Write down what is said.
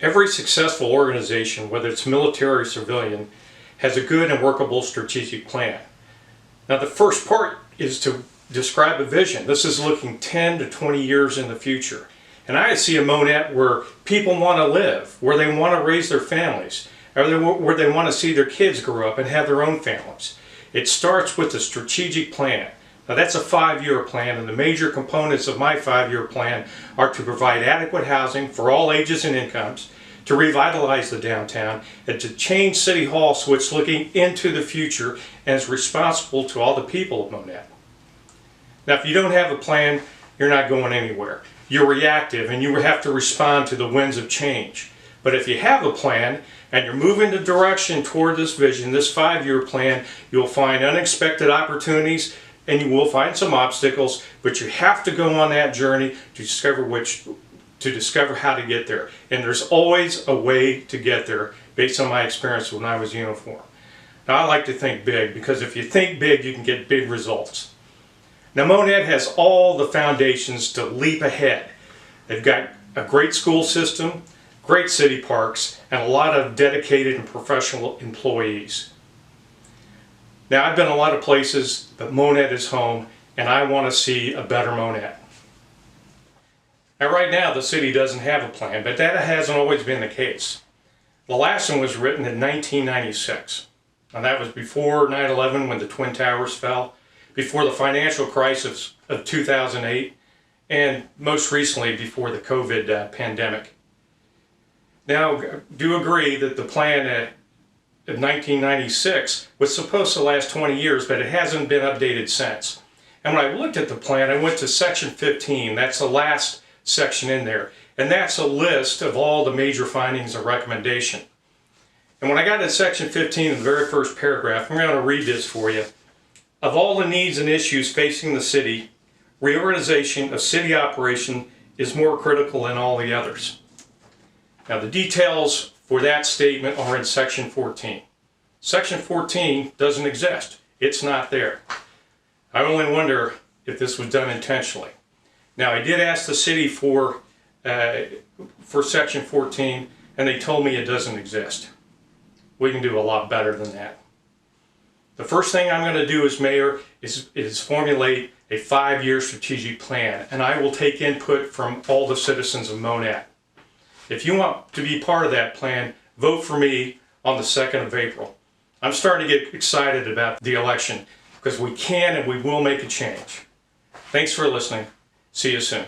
Every successful organization, whether it's military or civilian, has a good and workable strategic plan. Now the first part is to describe a vision. This is looking 10 to 20 years in the future. And I see a Monett where people want to live, where they want to raise their families, or where they want to see their kids grow up and have their own families. It starts with a strategic plan. Now that's a 5-year plan, and the major components of my 5-year plan are to provide adequate housing for all ages and incomes, to revitalize the downtown, and to change City Hall so it's looking into the future and is responsible to all the people of Monett. Now if you don't have a plan, you're not going anywhere. You're reactive and you have to respond to the winds of change. But if you have a plan and you're moving the direction toward this vision, this 5-year plan, you'll find unexpected opportunities and you will find some obstacles, but you have to go on that journey to discover how to get there. And there's always a way to get there based on my experience when I was uniform. Now I like to think big, because if you think big, you can get big results. Now Monett has all the foundations to leap ahead. They've got a great school system, great city parks, and a lot of dedicated and professional employees. Now I've been a lot of places, but Monett is home, and I want to see a better Monett. Now right now the city doesn't have a plan, but that hasn't always been the case. The last one was written in 1996, and that was before 9/11 when the Twin Towers fell, before the financial crisis of 2008, and most recently before the COVID pandemic. Now, do agree that the plan of 1996 was supposed to last 20 years, but it hasn't been updated since. And when I looked at the plan, I went to section 15. That's the last section in there. And that's a list of all the major findings and recommendation. And when I got to section 15, in the very first paragraph, I'm going to read this for you. Of all the needs and issues facing the city, reorganization of city operation is more critical than all the others. Now the details for that statement are in section 14. Section 14 doesn't exist. It's not there. I only wonder if this was done intentionally. Now I did ask the city for section 14, and they told me it doesn't exist. We can do a lot better than that. The first thing I'm going to do as mayor is formulate a 5-year strategic plan, and I will take input from all the citizens of Monett. If you want to be part of that plan, vote for me on the 2nd of April. I'm starting to get excited about the election because we can and we will make a change. Thanks for listening. See you soon.